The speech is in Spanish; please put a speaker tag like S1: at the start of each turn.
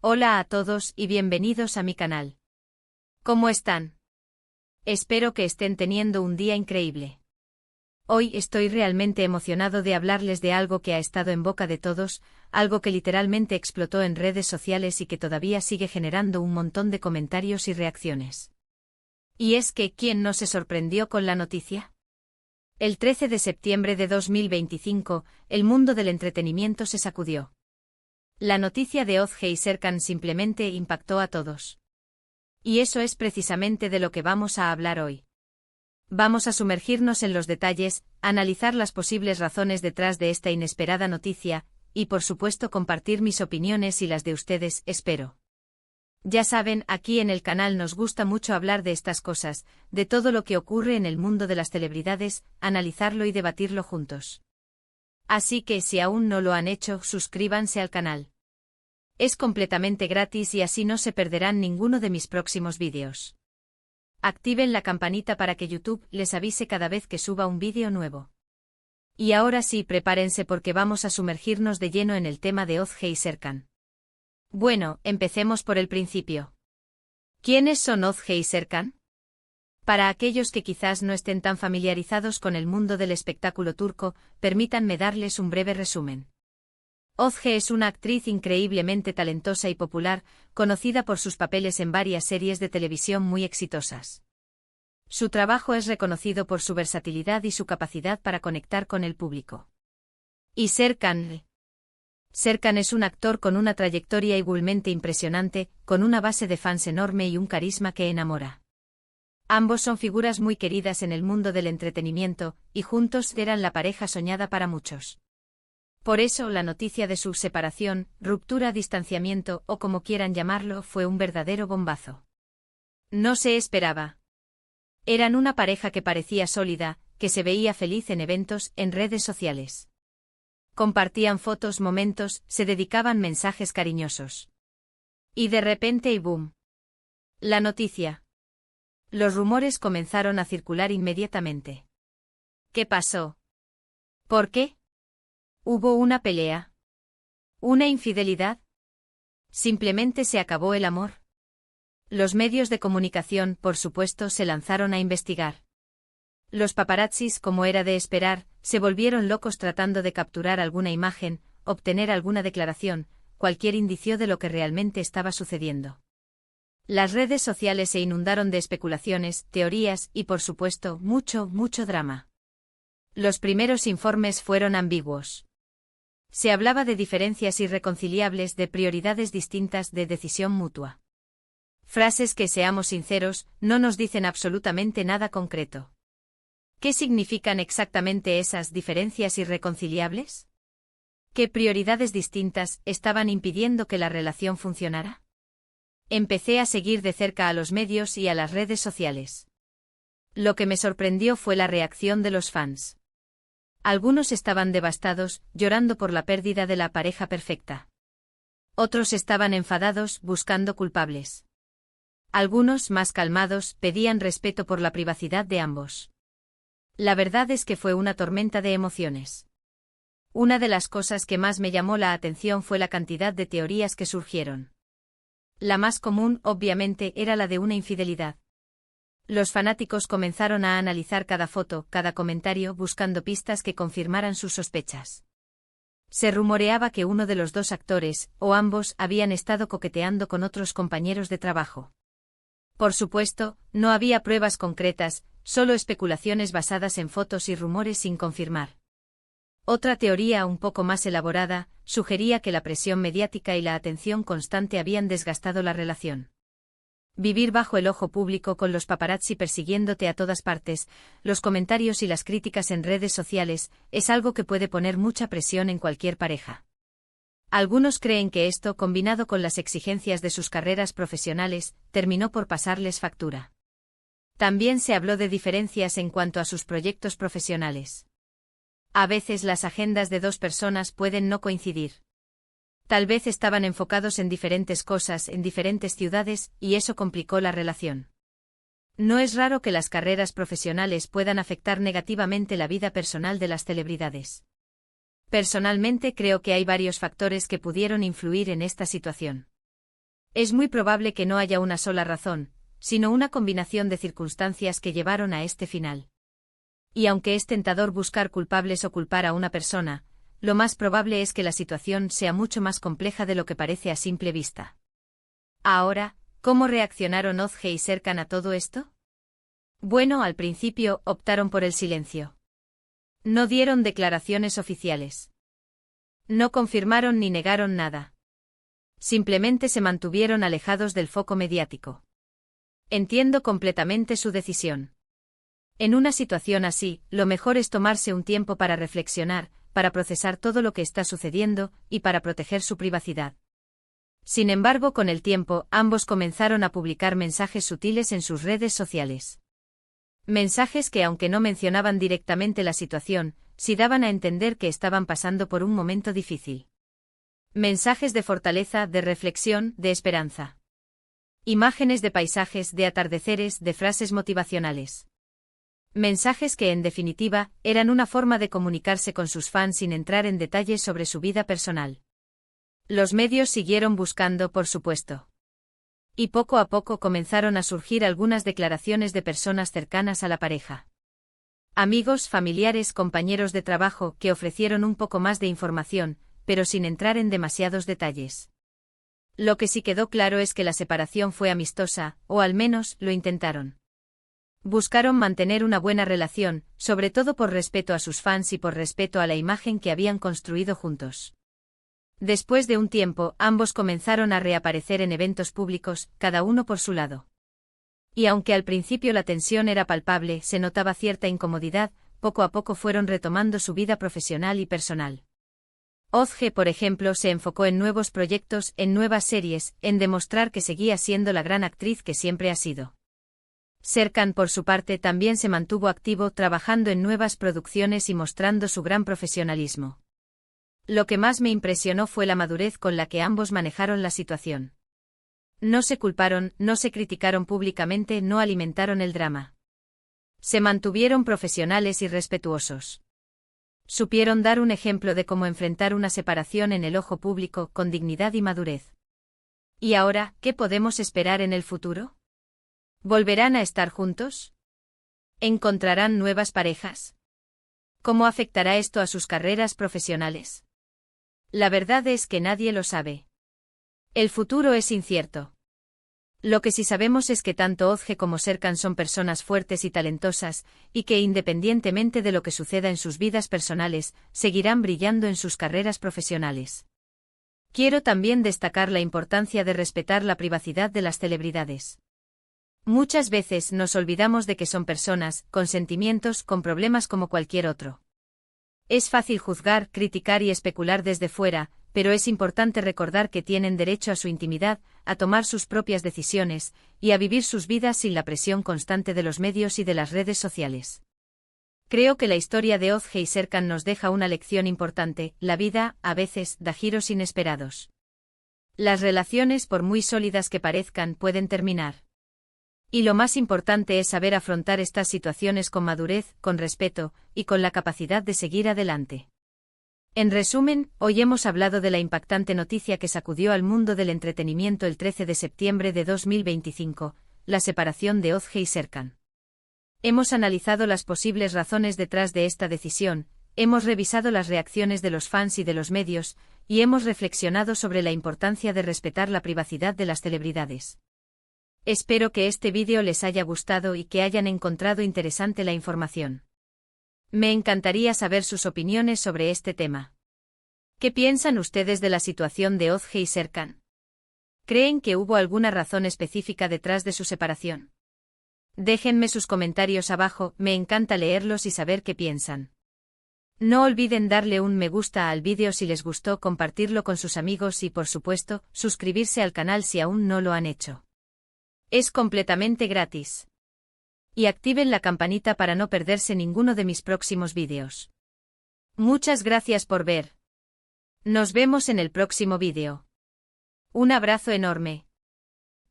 S1: Hola a todos y bienvenidos a mi canal. ¿Cómo están? Espero que estén teniendo un día increíble. Hoy estoy realmente emocionado de hablarles de algo que ha estado en boca de todos, algo que literalmente explotó en redes sociales y que todavía sigue generando un montón de comentarios y reacciones. Y es que, ¿quién no se sorprendió con la noticia? El 13 de septiembre de 2025, el mundo del entretenimiento se sacudió. La noticia de Ozge y Serkan simplemente impactó a todos. Y eso es precisamente de lo que vamos a hablar hoy. Vamos a sumergirnos en los detalles, analizar las posibles razones detrás de esta inesperada noticia, y por supuesto compartir mis opiniones y las de ustedes, espero. Ya saben, aquí en el canal nos gusta mucho hablar de estas cosas, de todo lo que ocurre en el mundo de las celebridades, analizarlo y debatirlo juntos. Así que si aún no lo han hecho, suscríbanse al canal. Es completamente gratis y así no se perderán ninguno de mis próximos vídeos. Activen la campanita para que YouTube les avise cada vez que suba un vídeo nuevo. Y ahora sí, prepárense porque vamos a sumergirnos de lleno en el tema de Ozge y Serkan. Bueno, empecemos por el principio. ¿Quiénes son Ozge y Serkan? Para aquellos que quizás no estén tan familiarizados con el mundo del espectáculo turco, permítanme darles un breve resumen. Ozge es una actriz increíblemente talentosa y popular, conocida por sus papeles en varias series de televisión muy exitosas. Su trabajo es reconocido por su versatilidad y su capacidad para conectar con el público. ¿Y Serkan? Serkan es un actor con una trayectoria igualmente impresionante, con una base de fans enorme y un carisma que enamora. Ambos son figuras muy queridas en el mundo del entretenimiento, y juntos eran la pareja soñada para muchos. Por eso la noticia de su separación, ruptura, distanciamiento o como quieran llamarlo, fue un verdadero bombazo. No se esperaba. Eran una pareja que parecía sólida, que se veía feliz en eventos, en redes sociales. Compartían fotos, momentos, se dedicaban mensajes cariñosos. Y de repente y boom. La noticia. Los rumores comenzaron a circular inmediatamente. ¿Qué pasó? ¿Por qué? ¿Hubo una pelea? ¿Una infidelidad? ¿Simplemente se acabó el amor? Los medios de comunicación, por supuesto, se lanzaron a investigar. Los paparazzis, como era de esperar, se volvieron locos tratando de capturar alguna imagen, obtener alguna declaración, cualquier indicio de lo que realmente estaba sucediendo. Las redes sociales se inundaron de especulaciones, teorías y, por supuesto, mucho drama. Los primeros informes fueron ambiguos. Se hablaba de diferencias irreconciliables, de prioridades distintas, de decisión mutua. Frases que, seamos sinceros, no nos dicen absolutamente nada concreto. ¿Qué significan exactamente esas diferencias irreconciliables? ¿Qué prioridades distintas estaban impidiendo que la relación funcionara? Empecé a seguir de cerca a los medios y a las redes sociales. Lo que me sorprendió fue la reacción de los fans. Algunos estaban devastados, llorando por la pérdida de la pareja perfecta. Otros estaban enfadados, buscando culpables. Algunos, más calmados, pedían respeto por la privacidad de ambos. La verdad es que fue una tormenta de emociones. Una de las cosas que más me llamó la atención fue la cantidad de teorías que surgieron. La más común, obviamente, era la de una infidelidad. Los fanáticos comenzaron a analizar cada foto, cada comentario, buscando pistas que confirmaran sus sospechas. Se rumoreaba que uno de los dos actores, o ambos, habían estado coqueteando con otros compañeros de trabajo. Por supuesto, no había pruebas concretas, solo especulaciones basadas en fotos y rumores sin confirmar. Otra teoría, un poco más elaborada, sugería que la presión mediática y la atención constante habían desgastado la relación. Vivir bajo el ojo público con los paparazzi persiguiéndote a todas partes, los comentarios y las críticas en redes sociales, es algo que puede poner mucha presión en cualquier pareja. Algunos creen que esto, combinado con las exigencias de sus carreras profesionales, terminó por pasarles factura. También se habló de diferencias en cuanto a sus proyectos profesionales. A veces las agendas de dos personas pueden no coincidir. Tal vez estaban enfocados en diferentes cosas en diferentes ciudades, y eso complicó la relación. No es raro que las carreras profesionales puedan afectar negativamente la vida personal de las celebridades. Personalmente creo que hay varios factores que pudieron influir en esta situación. Es muy probable que no haya una sola razón, sino una combinación de circunstancias que llevaron a este final. Y aunque es tentador buscar culpables o culpar a una persona, lo más probable es que la situación sea mucho más compleja de lo que parece a simple vista. Ahora, ¿cómo reaccionaron Ozge y Serkan a todo esto? Bueno, al principio optaron por el silencio. No dieron declaraciones oficiales. No confirmaron ni negaron nada. Simplemente se mantuvieron alejados del foco mediático. Entiendo completamente su decisión. En una situación así, lo mejor es tomarse un tiempo para reflexionar, para procesar todo lo que está sucediendo y para proteger su privacidad. Sin embargo, con el tiempo, ambos comenzaron a publicar mensajes sutiles en sus redes sociales. Mensajes que, aunque no mencionaban directamente la situación, sí daban a entender que estaban pasando por un momento difícil. Mensajes de fortaleza, de reflexión, de esperanza. Imágenes de paisajes, de atardeceres, de frases motivacionales. Mensajes que, en definitiva, eran una forma de comunicarse con sus fans sin entrar en detalles sobre su vida personal. Los medios siguieron buscando, por supuesto. Y poco a poco comenzaron a surgir algunas declaraciones de personas cercanas a la pareja. Amigos, familiares, compañeros de trabajo que ofrecieron un poco más de información, pero sin entrar en demasiados detalles. Lo que sí quedó claro es que la separación fue amistosa, o al menos, lo intentaron. Buscaron mantener una buena relación, sobre todo por respeto a sus fans y por respeto a la imagen que habían construido juntos. Después de un tiempo, ambos comenzaron a reaparecer en eventos públicos, cada uno por su lado. Y aunque al principio la tensión era palpable, se notaba cierta incomodidad, poco a poco fueron retomando su vida profesional y personal. Ozge, por ejemplo, se enfocó en nuevos proyectos, en nuevas series, en demostrar que seguía siendo la gran actriz que siempre ha sido. Serkan, por su parte, también se mantuvo activo trabajando en nuevas producciones y mostrando su gran profesionalismo. Lo que más me impresionó fue la madurez con la que ambos manejaron la situación. No se culparon, no se criticaron públicamente, no alimentaron el drama. Se mantuvieron profesionales y respetuosos. Supieron dar un ejemplo de cómo enfrentar una separación en el ojo público con dignidad y madurez. ¿Y ahora, qué podemos esperar en el futuro? ¿Volverán a estar juntos? ¿Encontrarán nuevas parejas? ¿Cómo afectará esto a sus carreras profesionales? La verdad es que nadie lo sabe. El futuro es incierto. Lo que sí sabemos es que tanto Ozge como Serkan son personas fuertes y talentosas, y que independientemente de lo que suceda en sus vidas personales, seguirán brillando en sus carreras profesionales. Quiero también destacar la importancia de respetar la privacidad de las celebridades. Muchas veces nos olvidamos de que son personas, con sentimientos, con problemas como cualquier otro. Es fácil juzgar, criticar y especular desde fuera, pero es importante recordar que tienen derecho a su intimidad, a tomar sus propias decisiones, y a vivir sus vidas sin la presión constante de los medios y de las redes sociales. Creo que la historia de Ozge y Serkan nos deja una lección importante: la vida, a veces, da giros inesperados. Las relaciones, por muy sólidas que parezcan, pueden terminar. Y lo más importante es saber afrontar estas situaciones con madurez, con respeto, y con la capacidad de seguir adelante. En resumen, hoy hemos hablado de la impactante noticia que sacudió al mundo del entretenimiento el 13 de septiembre de 2025, la separación de Ozge y Serkan. Hemos analizado las posibles razones detrás de esta decisión, hemos revisado las reacciones de los fans y de los medios, y hemos reflexionado sobre la importancia de respetar la privacidad de las celebridades. Espero que este vídeo les haya gustado y que hayan encontrado interesante la información. Me encantaría saber sus opiniones sobre este tema. ¿Qué piensan ustedes de la situación de Ozge y Serkan? ¿Creen que hubo alguna razón específica detrás de su separación? Déjenme sus comentarios abajo, me encanta leerlos y saber qué piensan. No olviden darle un me gusta al vídeo si les gustó, compartirlo con sus amigos y, por supuesto, suscribirse al canal si aún no lo han hecho. Es completamente gratis. Y activen la campanita para no perderse ninguno de mis próximos vídeos. Muchas gracias por ver. Nos vemos en el próximo vídeo. Un abrazo enorme.